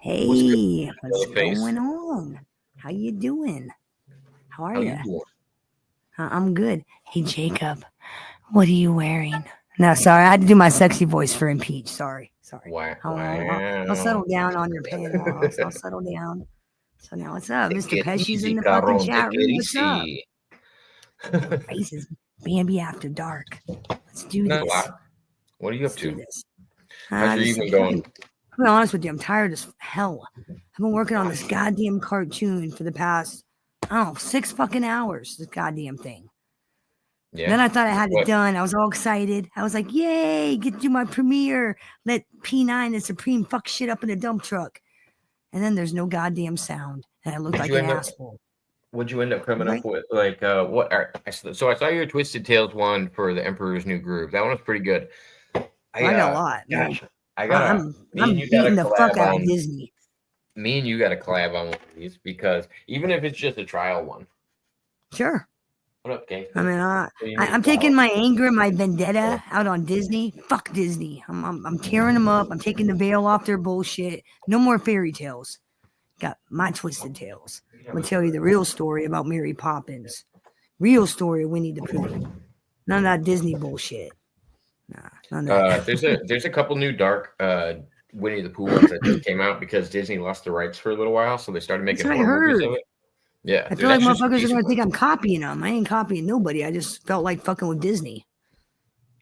What's good, Hey, what's face? going on? How you doing? How are How you? you doing? I'm good. Hey, Jacob, what are you wearing? No, sorry, I had to do my sexy voice for impeach. Sorry. Wow, I'll wow. settle down on your pain. I'll settle down. So now, what's up, Take Mr. it Pesci's in easy, the fucking cabrón. Take chat it room? What's up? easy. Your face is Bambi after dark. Let's do Not a this. lot. What are you up Let's do to? this. How's your Just evening fucking. going? To be honest with you, I'm tired as hell. I've been working on this goddamn cartoon for the past, I don't know, 6 fucking hours. This goddamn thing. Yeah. Then I thought I had it What? done. I was all excited. I was like, yay, get to do my premiere. Let P9 and Supreme fuck shit up in a dump truck. And then there's no goddamn sound. And I looked What'd like you an end up? asshole. What'd you end up coming Right? up with? Like, what? So I saw your Twisted Tales one for the Emperor's New Groove. That one was pretty good. I got a lot, man. Gosh, I gotta. I'm Me and I'm you gotta beating the fuck collab out of on. Disney. Me and you gotta collab on one of these because even if it's just a trial one. Sure. What up, I gangster? mean, So you need I'm taking flowers? my anger and my vendetta Oh, out on Disney. Fuck Disney. I'm tearing them up. I'm taking the veil off their bullshit. No more fairy tales. Got my twisted tales. I'm gonna tell you the real story about Mary Poppins. Real story of Winnie the Pooh. None of that Disney bullshit. Nah, none of that. there's a couple new dark Winnie the Pooh ones that just came out because Disney lost the rights for a little while, so they started That's making what I horror movies of heard. it. Yeah, I feel there's like actually some motherfuckers are decent gonna think ones. I'm copying them. I ain't copying nobody. I just felt like fucking with Disney.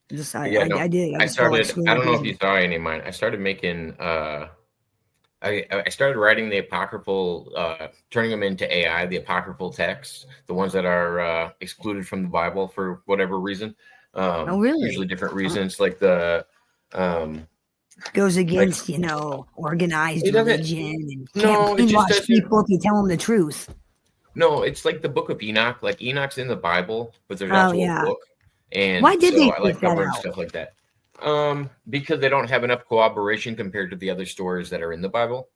Just But yeah, no, I did. I I just felt like started. screwing I with don't know if you Disney. saw any of mine. I started making. I started writing the apocryphal, turning them into AI, the apocryphal texts, the ones that are excluded from the Bible for whatever reason. Oh Usually really? different reasons, like the um, Goes like against, organized it doesn't. religion and can't No, it just brainwash doesn't. people if you tell them the truth. No, it's like the Book of Enoch. Like Enoch's in the Bible, but there's Oh also a yeah. book, and Why did so they I like take that covering out? stuff like that. Because they don't have enough cooperation compared to the other stories that are in the Bible.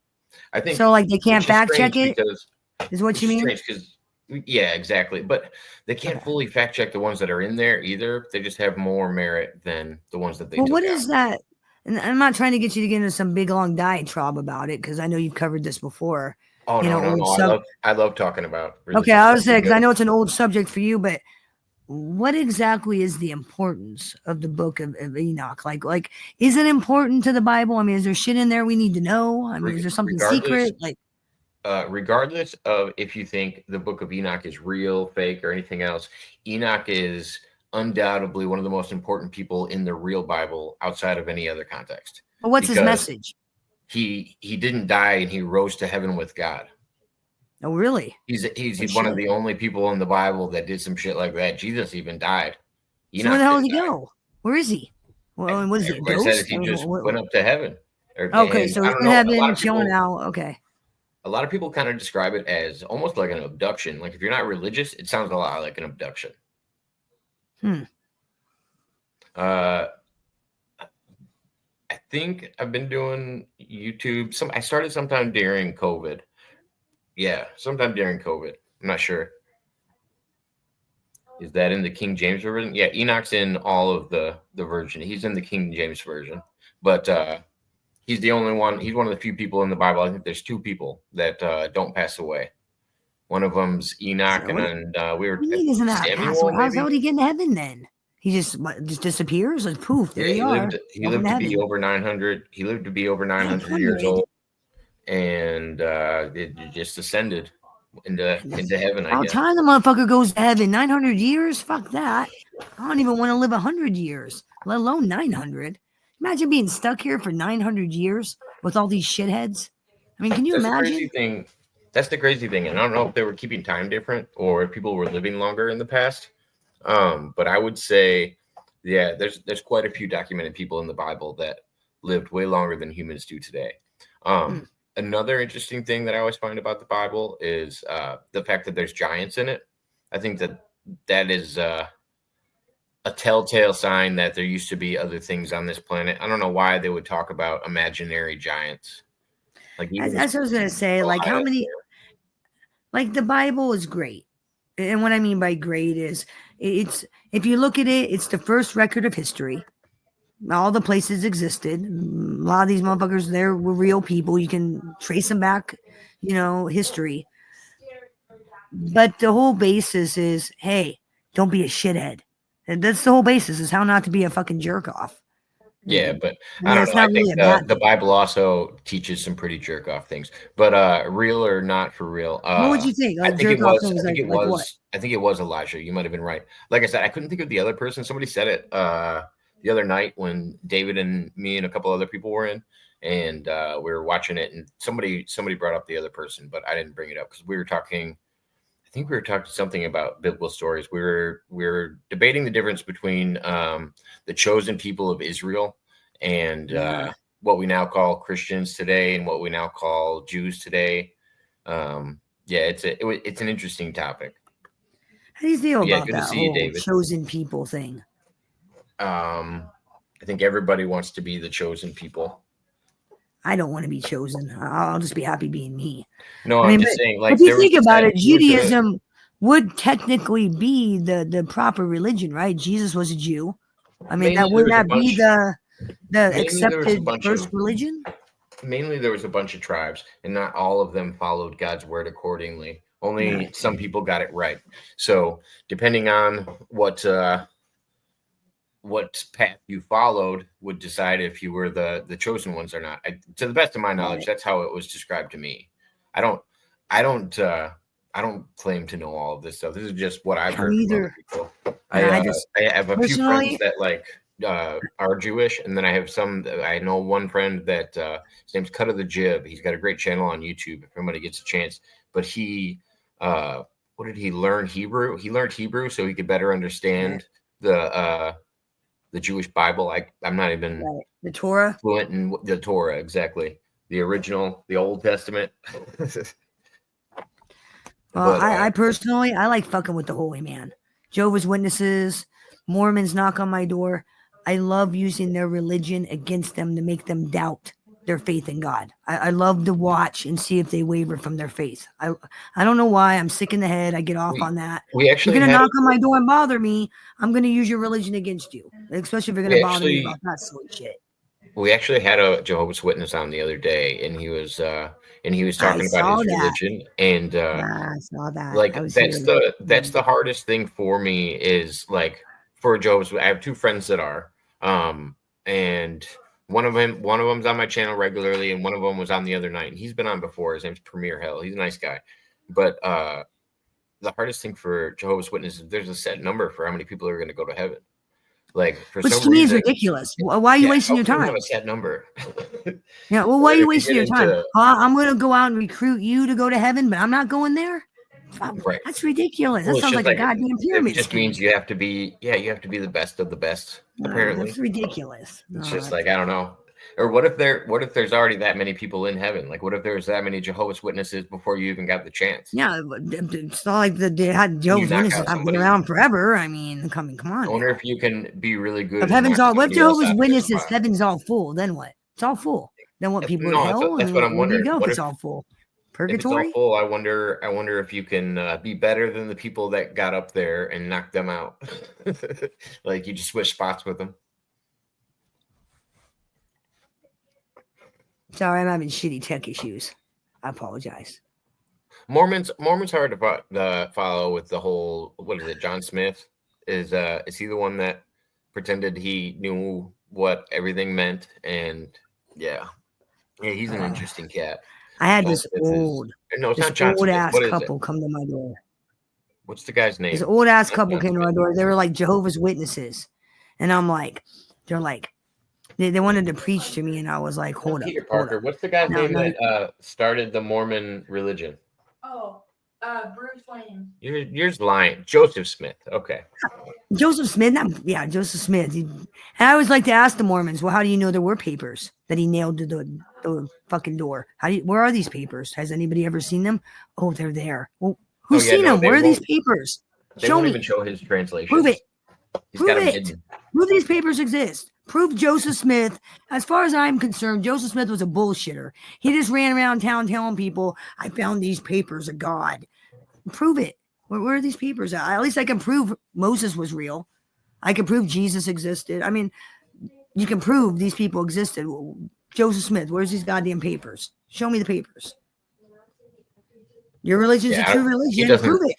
I think, So like they can't which is fact check strange it, because is what which you is mean? strange because yeah, exactly. But they can't Okay. fully fact check the ones that are in there either. They just have more merit than the ones that they Well, what took out. is that? And I'm not trying to get you to get into some big long diatribe about it because I know you've covered this before. Oh no, no, Old no! sub. I love talking about Okay, religious I stuff was saying because I because know it's an old subject for you, but what exactly is the importance of the book of Enoch? Like, is it important to the Bible? I mean, is there shit in there we need to know? I mean, is there something regardless secret? Like, regardless of if you think the Book of Enoch is real, fake, or anything else, Enoch is undoubtedly one of the most important people in the real Bible outside of any other context but what's his because message? he didn't die and he rose to heaven with God. Oh, really? Oh, He's one of shit. the only people in the Bible that did some shit like that. Jesus even died. So where the Enoch hell didn't did he die. go? Where is he? Well, and what is he, a Everybody says ghost? I he mean, just went up to heaven. okay, And so I he's don't in know. heaven, chilling out. Okay. A lot of people kind of describe it as almost like an abduction. Like if you're not religious, it sounds a lot like an abduction. Hmm. Uh, I think I've been doing YouTube. I started sometime during COVID. Yeah, sometime during COVID. I'm not sure. Is that in the King James version? Yeah, Enoch's in all of the version. He's in the King James version, but he's the only one. He's one of the few people in the Bible. I think there's two people that don't pass away. One of them's Enoch, So what, and we what were do you mean isn't that a Samuel, password? How maybe. would he get into heaven then? He just disappears? Like poof, there Yeah, you are. He Welcome lived to to be heaven. over 900. He lived to be over 900 years 900. old, and it just ascended into heaven, I About guess. time the motherfucker goes to heaven. 900 years? Fuck that. I don't even want to live 100 years, let alone 900. Imagine being stuck here for 900 years with all these shitheads. I mean, can you That's the crazy imagine? thing. That's the crazy thing, and I don't know if they were keeping time different or if people were living longer in the past. But I would say, yeah, there's quite a few documented people in the Bible that lived way longer than humans do today. Hmm. Another interesting thing that I always find about the Bible is the fact that there's giants in it. I think that is a telltale sign that there used to be other things on this planet. I don't know why they would talk about imaginary giants. Like even That's what I was going to say. Like, how Goliath. many, like, the Bible is great. And what I mean by great is it's, if you look at it, it's the first record of history. All the places existed. A lot of these motherfuckers there were real people. You can trace them back, history. But the whole basis is, hey, don't be a shithead. And that's the whole basis, is how not to be a fucking jerk off. Yeah, but I I mean, don't it's know. I not think really a bad the thing. Bible also teaches some pretty jerk off things. But real or not for real, What would you think? I Like think it jerk off was. I things, think it like what? was. I think it was Elijah. You might have been right. Like I said, I couldn't think of the other person. Somebody said it the other night when David and me and a couple other people were in, and we were watching it, and somebody brought up the other person, but I didn't bring it up because we were talking. I think we were talking something about biblical stories. We were debating the difference between the chosen people of Israel and what we now call Christians today and what we now call Jews today. Yeah, it's an interesting topic. How do you feel Yeah, about good to that see you, whole David. chosen people thing? I think everybody wants to be the chosen people. I don't want to be chosen. I'll just be happy being me. No, I I'm mean, just but saying, if like you there was think about it, there was a Judaism would technically be the proper religion, right? Jesus was a Jew. I mean, mainly that there wouldn't was a that be bunch the mainly there was a accepted bunch first of religion? mainly there was a bunch of tribes and not all of them followed God's word accordingly. Yeah. Only some people got it right. So depending on what path you followed would decide if you were the chosen ones or not. To the best of my knowledge, Right. that's how it was described to me. I don't I don't I don't claim to know all of this stuff. This is just what I've I'm heard from other either. people. Yeah, I just I have a few friends personally, that like are Jewish, and then I have some. I know one friend that his name's Cut of the Jib. He's got a great channel on YouTube. If anybody gets a chance, but he what did he learn? Hebrew. He learned Hebrew so he could better right, understand the Jewish Bible. I'm not even right. The Torah. fluent in the Torah exactly. The original, the Old Testament. Well, But I personally, I like fucking with the holy man. Jehovah's Witnesses, Mormons knock on my door. I love using their religion against them to make them doubt their faith in God. I love to watch and see if they waver from their faith. I don't know why. I'm sick in the head. I get off we on that. we You're actually gonna had knock on my door and bother me. I'm gonna use your religion against you, especially if you're gonna we bother me actually about that silly shit. we actually had a Jehovah's Witness on the other day, and he was I talking about saw his that. religion, and Yeah, I saw that. like I was here. that's the hardest thing for me is like for Jehovah's. I have two friends that are, and one of them's on my channel regularly, and one of them was on the other night. And he's been on before. His name's Premier Hill. He's a nice guy, but the hardest thing for Jehovah's Witnesses, there's a set number for how many people are going to go to heaven. Like for Which some to me is reason, ridiculous. Why are you yeah. wasting How your can you have time? a set number? Yeah, well, And why are then you if you wasting get your time? into I'm going to go out and recruit you to go to heaven, but I'm not going there? right, That's ridiculous. That well, it's sounds just like a like goddamn it pyramid just scheme. means you have to be, yeah, you have to be the best of the best. That's Apparently, ridiculous. it's just like I don't know. Or what if there's already that many people in heaven? Like, what if there's that many Jehovah's Witnesses before you even got the chance? Yeah, it's not like they had And you Jehovah's knock Witnesses out have been somebody. around forever. I mean, come I on wonder now. if you can be really If good and heaven's knock all, what if somebody else Jehovah's out of their Witnesses, spot. heaven's all full, then what? It's all full. Then what, people in No, hell? that's And what I'm where do you wondering. go if What it's all full? if it's all Purgatory? full? I wonder if you can be better than the people that got up there and knocked them out. Like you just switch spots with them. Sorry, I'm having shitty tech issues. I apologize. Mormons hard to follow with the whole what is it? John Smith is he the one that pretended he knew what everything meant? And yeah, yeah, he's an Uh, interesting cat. I had John Smith is no, it's this not John old Smith. ass What is it? couple come to my door. What's the guy's This name? old ass Not couple John came to Smith. my door. They were like Jehovah's Witnesses. And I'm like, they're like, they wanted to preach to me. And I was like, Not hold up, Peter hold Parker. up. What's the guy's No, name no, that started the Mormon religion? Oh, Bruce Wayne. You're lying. Joseph Smith. Okay. Joseph Smith. Yeah, Joseph Smith. And I always like to ask the Mormons, well, how do you know there were papers that he nailed to the fucking door? Where are these papers? Has anybody ever seen them? Oh, they're there. Well, Oh who's yeah, seen no, them? Where are these papers? they Show won't even me. show his Prove translations. it. He's got Prove them it. hidden. Prove these papers exist. Prove Joseph Smith. As far as I'm concerned, Joseph Smith was a bullshitter. He just ran around town telling people, I found these papers of God. Prove it. Where are these papers at? At least I can prove Moses was real. I can prove Jesus existed. I mean, You can prove these people existed. Joseph Smith, where's these goddamn papers? Show me the papers. Your religion's a true religion. Prove it.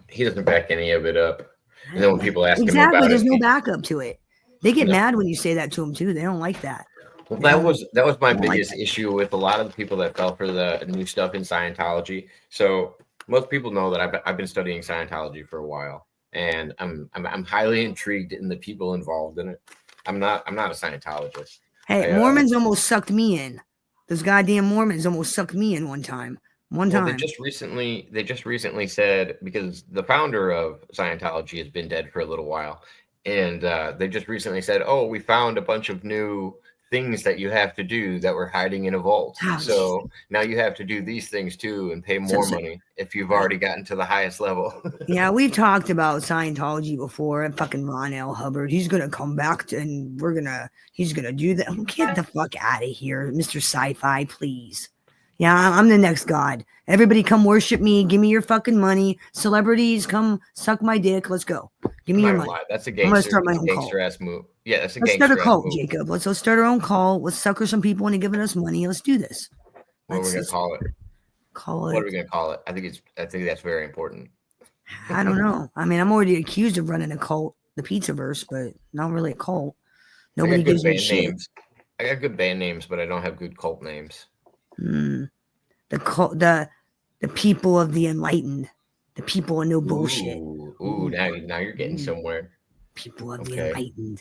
He doesn't back any of it up. And then when people ask him Exactly, about there's it, no backup to it. They get mad when you say that to them too. They don't like that. Well, that was my biggest issue with a lot of the people that fell for the new stuff in Scientology. So most people know that I've been studying Scientology for a while, and I'm highly intrigued in the people involved in it. I'm not a Scientologist. Hey, Mormons almost sucked me in. Those goddamn Mormons almost sucked me in one time. They just recently said, because the founder of Scientology has been dead for a little while, and they just recently said, "Oh, we found a bunch of new things that you have to do that we're hiding in a vault. So now you have to do these things too and pay more money if you've already gotten to the highest level." Yeah, we've talked about Scientology before. And fucking Ron L. Hubbard, he's gonna come back and he's gonna do that. Get the fuck out of here, Mr. Sci-Fi, please. Yeah, I'm the next god. Everybody come worship me. Give me your fucking money. Celebrities, come suck my dick. Let's go. Give me your money. That's a gangster. I'm gonna start my own gangster ass move. Yeah, that's a Let's gangster start a cult, move. Jacob. Let's start our own cult. Let's sucker some people into giving us money. Let's do this. What are we gonna call it? What are we gonna call it? I think that's very important. I don't know. I mean, I'm already accused of running a cult, the Pizzaverse, but not really a cult. Nobody gives me shit. Names. I got good band names, but I don't have good cult names. The people of the enlightened, the people of no bullshit. Now you're getting somewhere. People of the enlightened.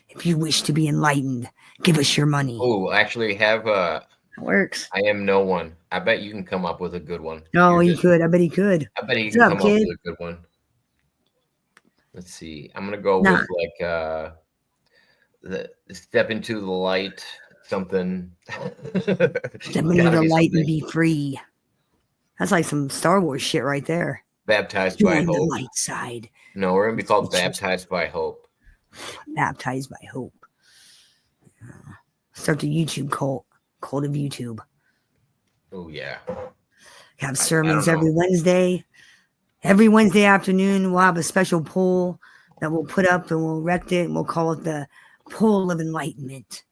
If you wish to be enlightened, give us your money. Oh, actually, have that works. I am no one. I bet you can come up with a good one. No, he could. I bet he could. I bet he can come up with a good one. Let's see. I'm gonna go with like the step into the light. Something. Step into the light and be free. That's like some Star Wars shit right there. Baptized by hope. The light side. No, we're gonna be called Baptized by Hope. Baptized by Hope. Start the YouTube cult of YouTube. Oh yeah. Have sermons every Wednesday. Every Wednesday afternoon, we'll have a special poll that we'll put up and we'll erect it and we'll call it the Poll of Enlightenment.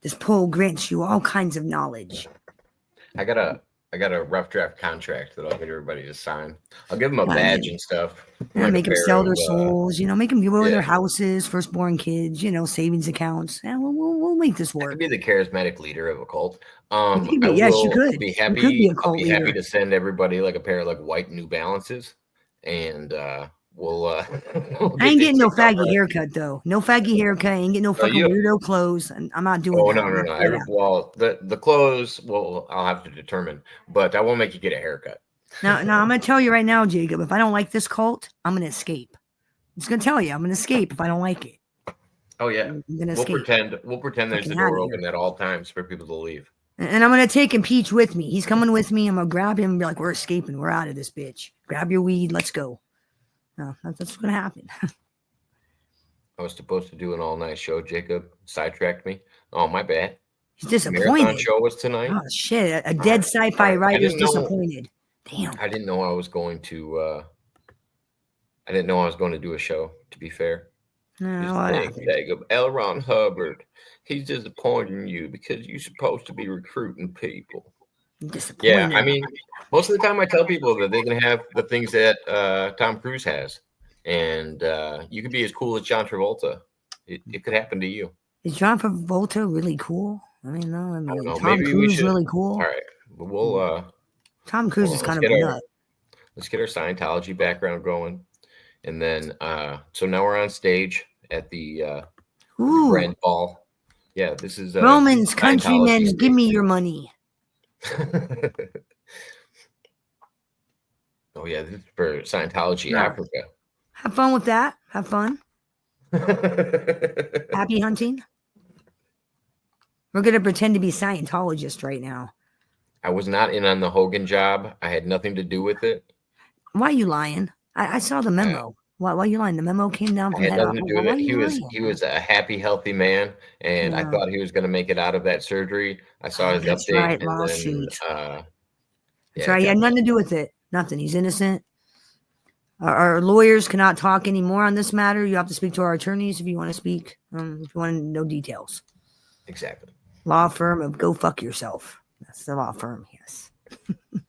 This poll grants you all kinds of knowledge. I got a rough draft contract that I'll get everybody to sign. I'll give them a badge and stuff. Yeah, make them sell their souls. Make them give away their houses, firstborn kids. Savings accounts. Yeah, we'll make this work. I could be the charismatic leader of a cult. Yes, you could. Be happy. You could be a cult I'll be happy to send everybody like a pair of like white New Balances, and we'll I ain't getting no faggy haircut though. No faggy haircut. I ain't getting no fucking weirdo clothes. I'm not doing that. No. Well, the clothes, I'll have to determine, but I won't make you get a haircut. Now I'm gonna tell you right now, Jacob. If I don't like this cult, I'm gonna escape. I'm just gonna tell you, I'm gonna escape if I don't like it. Oh yeah, we'll pretend there's the door open at all times for people to leave. And I'm gonna take Peach with me. He's coming with me. I'm gonna grab him and be like, "We're escaping. We're out of this bitch. Grab your weed. Let's go." No, that's what's gonna happen. I was supposed to do an all-night show. Jacob sidetracked me. Oh, my bad. He's disappointed. Marathon show was tonight. Oh shit! A dead sci-fi writer's disappointed. Damn. I didn't know I was going to. I didn't know I was going to do a show. To be fair. No, Jacob, L. Ron Hubbard. He's disappointing you because you're supposed to be recruiting people. Yeah, I mean, most of the time I tell people that they can have the things that Tom Cruise has, and you could be as cool as John Travolta. It could happen to you. Is John Travolta really cool? I mean, no. I mean, Tom Cruise really cool. All right, we'll. Tom Cruise is kind of a nut. Let's get our Scientology background going, and then so now we're on stage at the Grand Ball. Yeah, this is Romans, countrymen, give me your money. Oh yeah, this is for Scientology Africa. Have fun with that. Have fun. Happy hunting. We're gonna pretend to be Scientologists right now. I was not in on the Hogan job. I had nothing to do with it. Why are you lying? I saw the memo. Why are you lying? The memo came down from I had nothing to do with it. He was a happy, healthy man, and I thought he was going to make it out of that surgery. I saw his update. Right, lawsuit. That's right. He had nothing to do with it. Nothing. He's innocent. Our lawyers cannot talk anymore on this matter. You have to speak to our attorneys if you want to speak. If you want to know details. Exactly. Law firm of Go Fuck Yourself. That's the law firm. Yes. Let's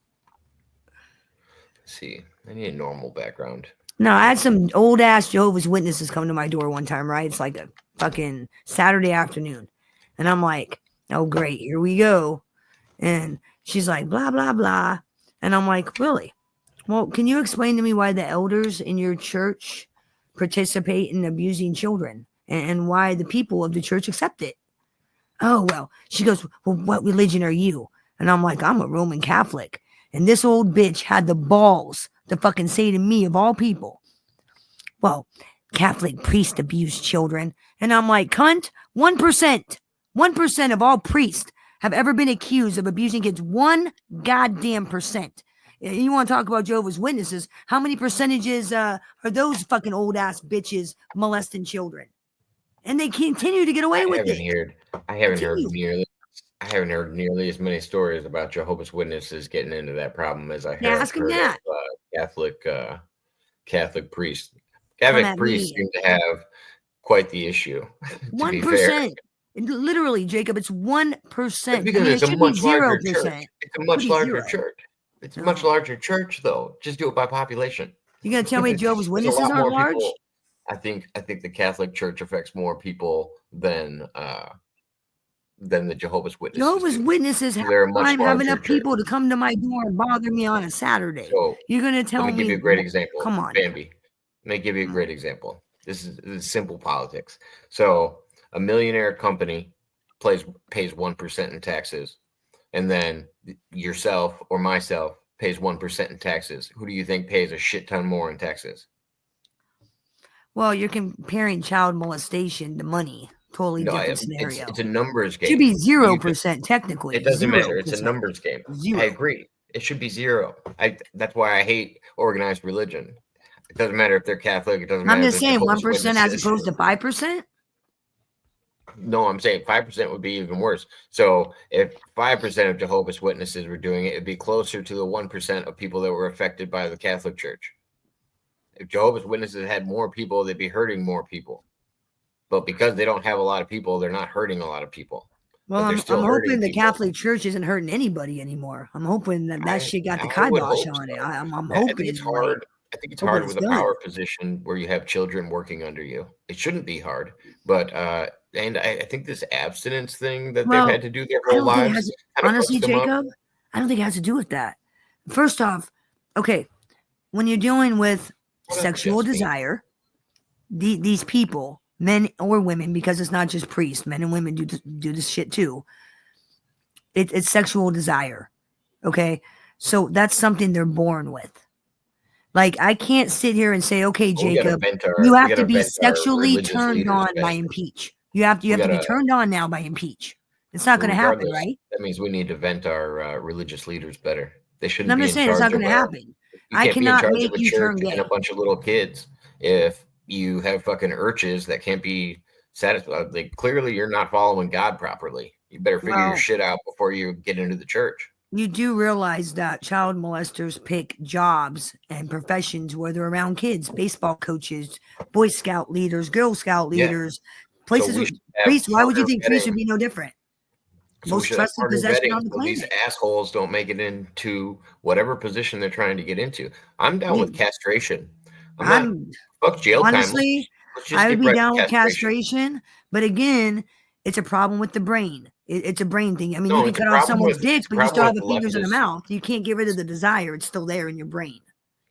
see, I need a normal background. No, I had some old ass Jehovah's Witnesses come to my door one time, right? It's like a fucking Saturday afternoon. And I'm like, oh, great, here we go. And she's like, blah, blah, blah. And I'm like, really? Well, can you explain to me why the elders in your church participate in abusing children and why the people of the church accept it? Oh, well, she goes, well, what religion are you? And I'm like, I'm a Roman Catholic. And this old bitch had the balls to fucking say to me, of all people, well, Catholic priests abuse children. And I'm like, cunt, 1% of all priests have ever been accused of abusing kids. 1 goddamn percent. You want to talk about Jehovah's Witnesses? How many percentages are those fucking old ass bitches molesting children? And they continue to get away with it. I haven't heard nearly as many stories about Jehovah's Witnesses getting into that problem as I have heard of Catholic priests. Catholic priests seem to have quite the issue. 1%. Literally, Jacob, it's 1%. Because it's a much larger church. It's a much larger church. It's a much larger church, though. Just do it by population. You gonna tell me Jehovah's Witnesses aren't large? I think the Catholic Church affects more people than the Jehovah's Witnesses. Jehovah's Witnesses have enough people to come to my door and bother me on a Saturday. So you're gonna tell me? Let me give you a great example. Come on, Bambi. Let me give you a great example. This is simple politics. So a millionaire company pays 1% in taxes, and then yourself or myself pays 1% in taxes. Who do you think pays a shit ton more in taxes? Well, you're comparing child molestation to money. Totally different scenario. It's a numbers game. It should be 0% technically. It doesn't matter. It's a numbers game. 0. I agree. It should be 0. That's why I hate organized religion. It doesn't matter if they're Catholic. It doesn't matter. I'm just saying 1% as opposed to 5%. No, I'm saying 5% would be even worse. So if 5% of Jehovah's Witnesses were doing it, it'd be closer to the 1% of people that were affected by the Catholic Church. If Jehovah's Witnesses had more people, they'd be hurting more people. But because they don't have a lot of people, they're not hurting a lot of people. Well, I'm hoping the Catholic Church isn't hurting anybody anymore. I'm hoping that shit got the kibosh on it. I'm hoping it's hard. I think it's hard with a power position where you have children working under you. It shouldn't be hard, but and I think this abstinence thing that they've had to do their whole lives. Honestly, Jacob, I don't think it has to do with that. First off, okay, when you're dealing with sexual desire, these people, men or women, because it's not just priests, men and women do this shit too. It's sexual desire, okay? So that's something they're born with. Like, I can't sit here and say, okay, Jacob, you have to be sexually turned on by impeach. You have to be turned on now by impeach. It's not going to happen, right? That means we need to vent our religious leaders better. They shouldn't. I'm just saying it's not going to happen. I cannot make you turn gay. And a bunch of little kids, if you have fucking urges that can't be satisfied, like, clearly you're not following God properly. You better figure your shit out before you get into the church. You do realize that child molesters pick jobs and professions where they're around kids, baseball coaches, Boy Scout leaders, Girl Scout leaders, places. So priests, why would you think priests should be no different? So most trusted possession on the planet. These assholes don't make it into whatever position they're trying to get into. I'm down with castration. Fuck jail time. Honestly, I would be down with castration, but again, it's a problem with the brain. It's a brain thing. I mean, you can cut off someone's dick, but you still have the fingers in the mouth. You can't get rid of the desire. It's still there in your brain.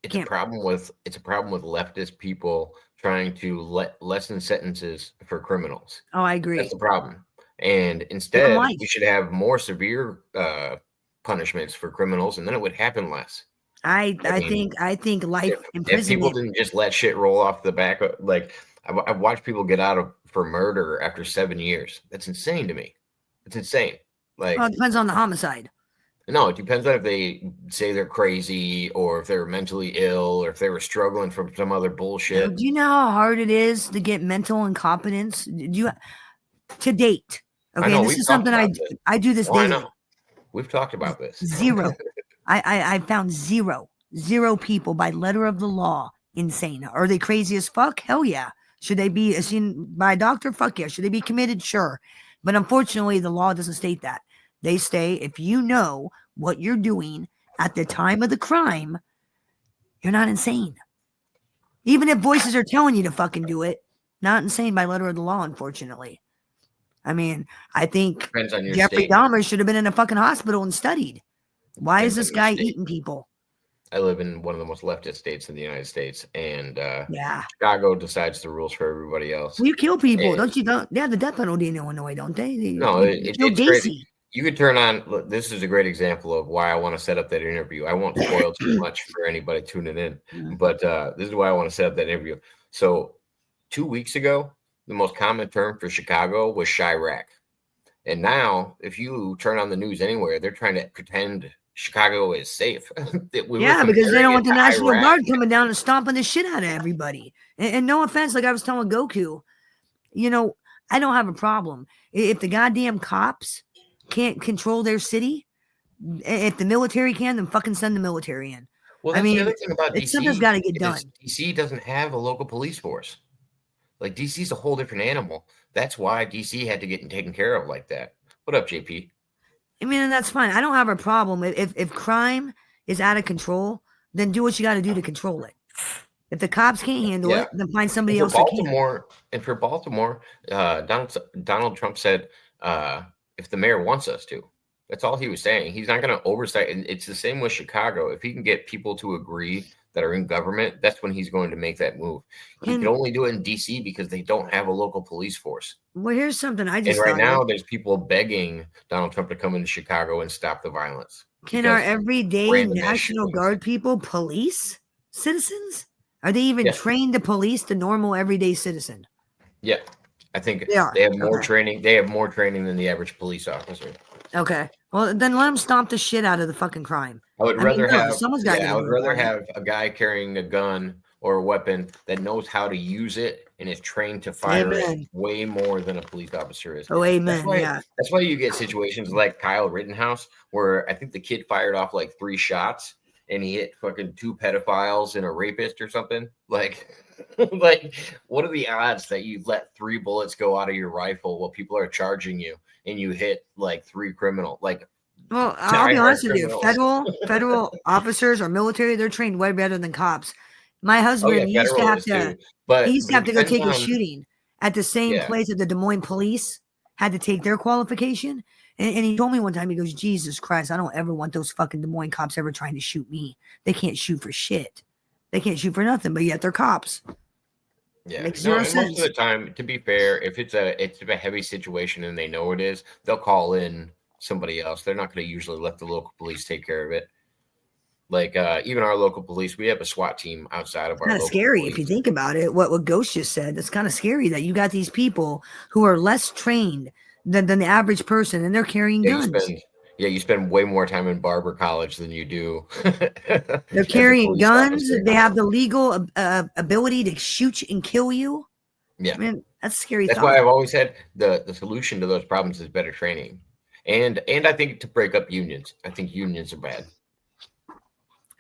It's a problem with leftist people trying to lessen sentences for criminals. Oh, I agree. That's the problem. And instead, we should have more severe punishments for criminals, and then it would happen less. I think life imprisonment. If people didn't just let shit roll off the back, like I've watched people get out for murder after 7 years. That's insane to me. It's insane. Like, well, it depends on the homicide. No, it depends on if they say they're crazy or if they're mentally ill or if they were struggling from some other bullshit. Do you know how hard it is to get mental incompetence? To date? Okay, this is something I do this daily. I know. We've talked about this. 0. I found 0 people by letter of the law insane? Are they crazy as fuck? Hell yeah. Should they be seen by a doctor? Fuck yeah. Should they be committed? Sure. But unfortunately, the law doesn't state that. They say if you know what you're doing at the time of the crime, you're not insane. Even if voices are telling you to fucking do it, not insane by letter of the law, unfortunately. I mean, I think Depends on your Jeffrey state. Dahmer should have been in a fucking hospital and studied. Why is Depends on this your guy state. eating people? I live in one of the most leftist states in the United States, and Yeah. Chicago decides the rules for everybody else. Well, you kill people, And- don't you? They have the death penalty in Illinois, don't they? No, You kill it's Gacy. crazy. You could turn on. Look, this is a great example of why I want to set up that interview. I won't spoil too much for anybody tuning in, but this is why I want to set up that interview. So, 2 weeks ago, the most common term for Chicago was Chirac, and now if you turn on the news anywhere, they're trying to pretend Chicago is safe. Yeah, because they don't want the National Iraq. Guard coming down and stomping the shit out of everybody. And no offense, like I was telling Goku, I don't have a problem if the goddamn cops can't control their city. If the military can, then fucking send the military in. Well, I that's the mean, other thing about DC. something's got to get done. DC doesn't have a local police force. Like DC's a whole different animal. That's why DC had to get taken care of like that. What up, JP? I mean, and that's fine. I don't have a problem if crime is out of control, then do what you got to do to control it. If the cops can't handle it, then find somebody else. And for Baltimore, Donald Trump said, if the mayor wants us to. That's all he was saying. He's not going to oversight. And it's the same with Chicago. If he can get people to agree that are in government, that's when he's going to make that move. He can only do it in DC because they don't have a local police force. Well, here's something I just and right now there's people begging Donald Trump to come into Chicago and stop the violence. Can our everyday National Guard people police citizens? Are they even trained to police the normal everyday citizen? Yeah. I think they have more training. They have more training than the average police officer. Okay. Well, then let them stomp the shit out of the fucking crime. I would rather have have a guy carrying a gun or a weapon that knows how to use it and is trained to fire it way more than a police officer is. Oh, amen. That's why you get situations like Kyle Rittenhouse, where I think the kid fired off like 3 shots and he hit fucking 2 pedophiles and a rapist or something. Like, what are the odds that you let 3 bullets go out of your rifle while people are charging you and you hit like 3 criminals? Well, I'll be honest with you. Federal officers or military, they're trained way better than cops. My husband used to have to go take a shooting at the same place that the Des Moines police had to take their qualification. And he told me one time, he goes, Jesus Christ, I don't ever want those fucking Des Moines cops ever trying to shoot me. They can't shoot for shit. They can't shoot for nothing, but yet they're cops. Yeah, most of the time, to be fair, if it's a heavy situation and they know it is, they'll call in somebody else. They're not going to usually let the local police take care of it. Like even our local police, we have a SWAT team outside of our. Kind of scary if you think about it. What Ghost just said, it's kind of scary that you got these people who are less trained than the average person, and they're carrying guns. You spend way more time in barber college than you do. They're carrying guns. They have the legal ability to shoot and kill you. Yeah, I mean, that's scary. That's why I've always said the solution to those problems is better training, and I think to break up unions. I think unions are bad.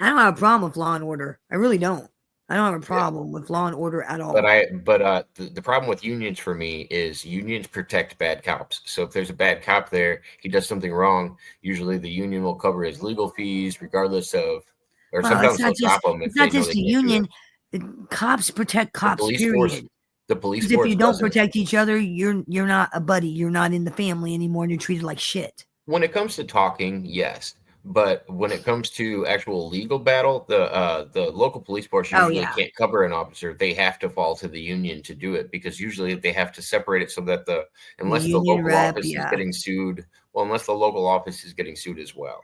I don't have a problem with law and order. I really don't. I don't have a problem with law and order at all. But the problem with unions for me is unions protect bad cops. So if there's a bad cop there, he does something wrong. Usually the union will cover his legal fees, regardless of, or sometimes they'll stop him. It's not just the union. Cops protect cops. Period. The police force. If you don't protect each other, you're not a buddy. You're not in the family anymore, and you're treated like shit. When it comes to talking, yes. But when it comes to actual legal battle, the local police force usually can't cover an officer. They have to fall to the union to do it because usually they have to separate it so that unless the local office is getting sued, unless the local office is getting sued as well.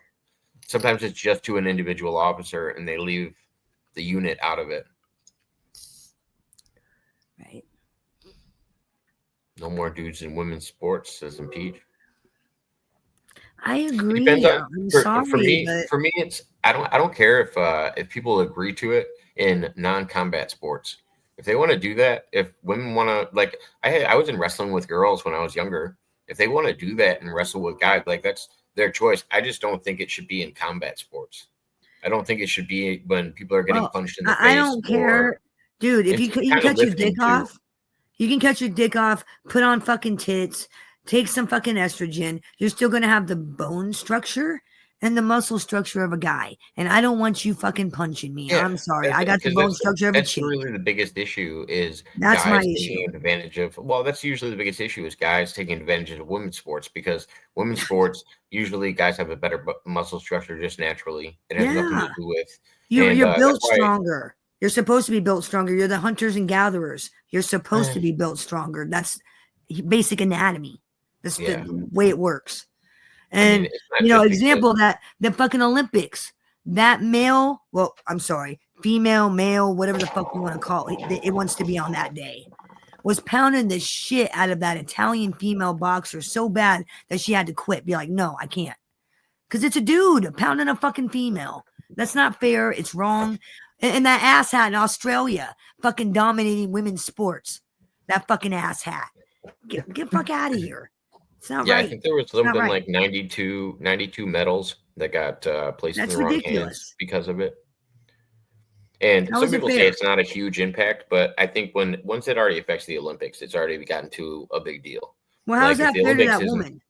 Sometimes it's just to an individual officer and they leave the unit out of it. Right. No more dudes in women's sports, says Impeach. I agree. For me, it's I don't care if people agree to it in non-combat sports. If they want to do that, if women want to, like, I was in wrestling with girls when I was younger. If they want to do that and wrestle with guys, like, that's their choice. I just don't think it should be in combat sports. I don't think it should be when people are getting punched in the face. I don't care Dude, if you It's can kind of cut your lifting dick too. off, you can cut your dick off, put on fucking tits, take some fucking estrogen. You're still gonna have the bone structure and the muscle structure of a guy. And I don't want you fucking punching me. Yeah, I'm sorry. I got the because bone structure of a that's chick. really the biggest issue is That's my guys issue. taking advantage of. Well, that's usually the biggest issue is guys taking advantage of women's sports because women's sports usually guys have a better muscle structure just naturally. It has nothing Yeah. to do with, and You're that's built why. stronger. You're supposed to be built stronger. You're the hunters and gatherers. You're supposed to be built stronger. That's basic anatomy. That's Yeah, the way it works. I mean, And it's not just because. example that the fucking Olympics, that male, well, I'm sorry, female, male, whatever the fuck you want to call it, it wants to be on that day, was pounding the shit out of that Italian female boxer so bad that she had to quit. Be like, no, I can't. Because it's a dude pounding a fucking female. That's not fair. It's wrong. And that ass hat in Australia, fucking dominating women's sports. That fucking ass hat. Get fuck out of here. It's not Yeah, I right. think there was It's not something right. like 92 medals that got placed in That's the wrong hands ridiculous. because of it. And How some is it people say fair? it's not a huge impact, but I think once it already affects the Olympics, it's already gotten to a big deal. Well, how's Like if that the fair to Olympics that isn't woman?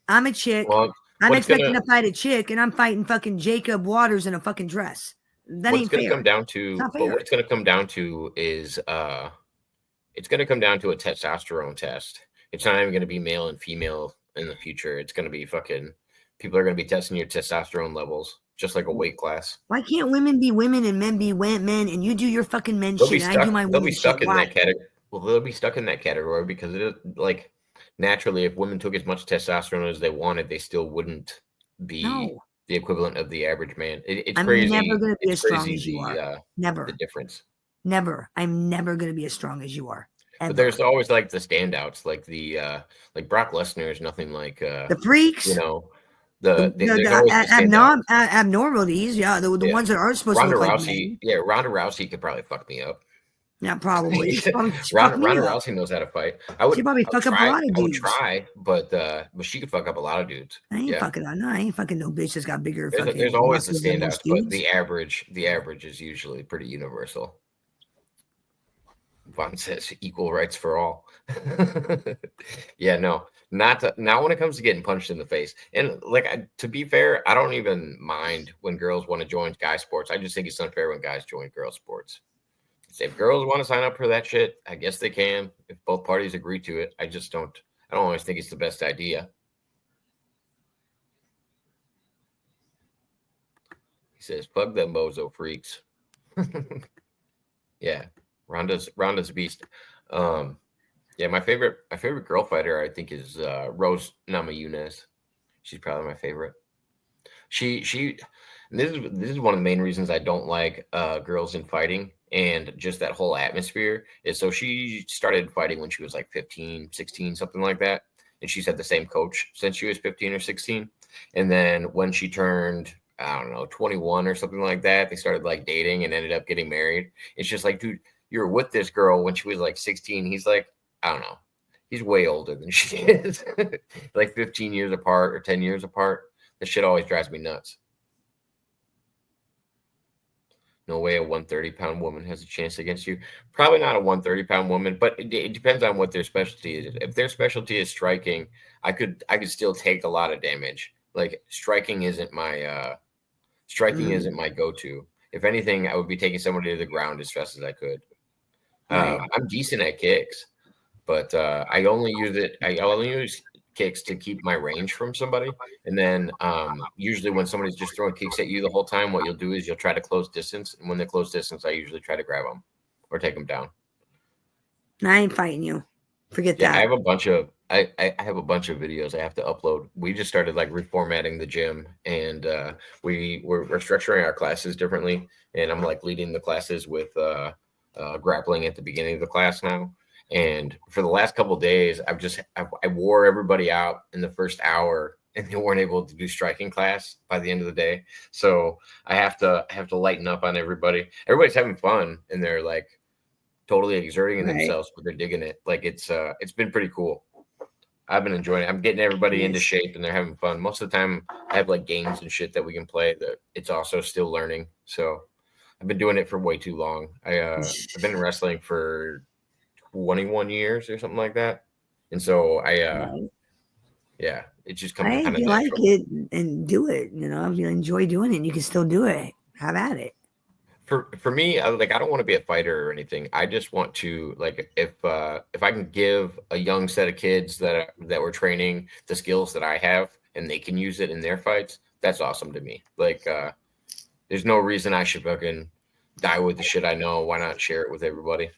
I'm a chick. well, I'm what it's expecting gonna to fight a chick, and I'm fighting fucking Jacob Waters in a fucking dress. That what it's ain't gonna fair. come down It's to, not but what fair. it's gonna come down to is it's gonna come down to a testosterone test. It's not even gonna be male and female in the future. It's gonna be fucking people are gonna be testing your testosterone levels, just like a weight class. Why can't women be women and men be men, and you do your fucking men They'll be shit and I do stuck. my They'll be women shit? stuck in Why? that category. Well, they'll be stuck in that category because it is like naturally, if women took as much testosterone as they wanted, they still wouldn't be No. the equivalent of the average man. It's I'm never crazy. gonna be It's as strong crazy as you are. the Never. difference. Never. I'm never gonna be as strong as you are. But Ever. there's always like the standouts, like the like Brock Lesnar is nothing like The freaks. you know The, there's always the standout. abnormalities, yeah, the Yeah, ones that aren't supposed to Ronda look like Rousey. men. Yeah, Ronda Rousey could probably fuck me up. Yeah, probably. She fuck Ronda me up. Rousey knows how to fight. She probably I would fuck up a try. lot of I would dudes. try, but she could fuck up a lot of dudes. I ain't Yeah, fucking. No, I ain't fucking no bitch that's got bigger there's fucking always the muscles than standouts, most but dudes. the average is usually pretty universal. Vaughn says equal rights for all. Yeah, no, not when it comes to getting punched in the face. And like, to be fair, I don't even mind when girls want to join guy sports. I just think it's unfair when guys join girl sports. If girls want to sign up for that shit, I guess they can. If both parties agree to it, I don't always think it's the best idea. He says, "Plug them bozo freaks." Yeah, Ronda's a beast. Yeah, my favorite girl fighter I think is Rose Namajunas. She's probably my favorite. She this is one of the main reasons I don't like girls in fighting and just that whole atmosphere is so she started fighting when she was like 15, 16, something like that. And she's had the same coach since she was 15 or 16. And then when she turned, I don't know, 21 or something like that, they started like dating and ended up getting married. It's just like, dude, you were with this girl when she was like 16. He's like, I don't know. He's way older than she is. Like 15 years apart or 10 years apart. This shit always drives me nuts. No way a 130-pound woman has a chance against you. Probably not a 130-pound woman, but it depends on what their specialty is. If their specialty is striking, I could still take a lot of damage. Like striking isn't my go-to. If anything, I would be taking somebody to the ground as fast as I could. Right. I'm decent at kicks, but I only use kicks to keep my range from somebody. And then usually when somebody's just throwing kicks at you the whole time, what you'll do is you'll try to close distance. And when they close distance, I usually try to grab them or take them down. I ain't fighting you. Forget that. I have a bunch of videos I have to upload. We just started like reformatting the gym, and we're structuring our classes differently. And I'm like leading the classes with grappling at the beginning of the class now. And for the last couple of days, I wore everybody out in the first hour, and they weren't able to do striking class by the end of the day. So I have to lighten up on everybody. Everybody's having fun, and they're like totally exerting themselves, but they're digging it. Like it's been pretty cool. I've been enjoying it. I'm getting everybody into shape, and they're having fun. Most of the time, I have like games and shit that we can play that it's also still learning. So I've been doing it for way too long. I've been in wrestling for 21 years or something like that, and so Right. yeah, it just comes Hey, kind if of you like natural. it and do it, if you enjoy doing it, you can still do it. Have at it. For me, like I don't want to be a fighter or anything. I just want to like if I can give a young set of kids that we're training the skills that I have and they can use it in their fights, that's awesome to me. Like there's no reason I should fucking die with the shit I know. Why not share it with everybody?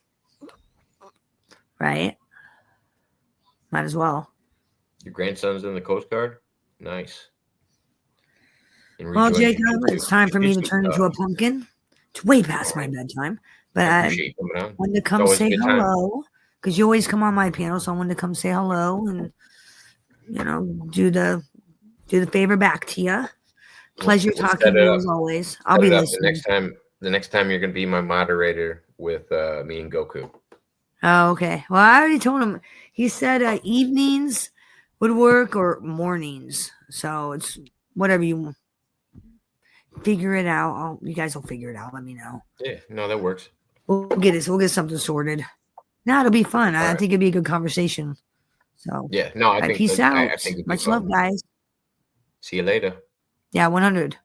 Right? Might as well. Your grandson's in the Coast Guard? Nice. And Well, rejoin Jacob, jujitsu. it's time for me to Jujitsu's turn into tough. a pumpkin. It's way All past my right. bedtime, but I I appreciate you coming on. wanted to It's come always a say good time. hello because you always come on my panel, so I wanted to come say hello and do the favor back to you. Pleasure We'll talking set to it you up. as always. I'll Set be it up listening. the next time you're gonna be my moderator with me and Goku. Oh, okay. Well, I already told him. He said evenings would work or mornings. So it's whatever you figure it out. You guys will figure it out. Let me know. Yeah, no, that works. We'll get it. We'll get something sorted. No, it'll be fun. All I right. think it'd be a good conversation. So, all Yeah, no, right, peace out. I think it'd be Much love, fun. guys. See you later. Yeah, 100.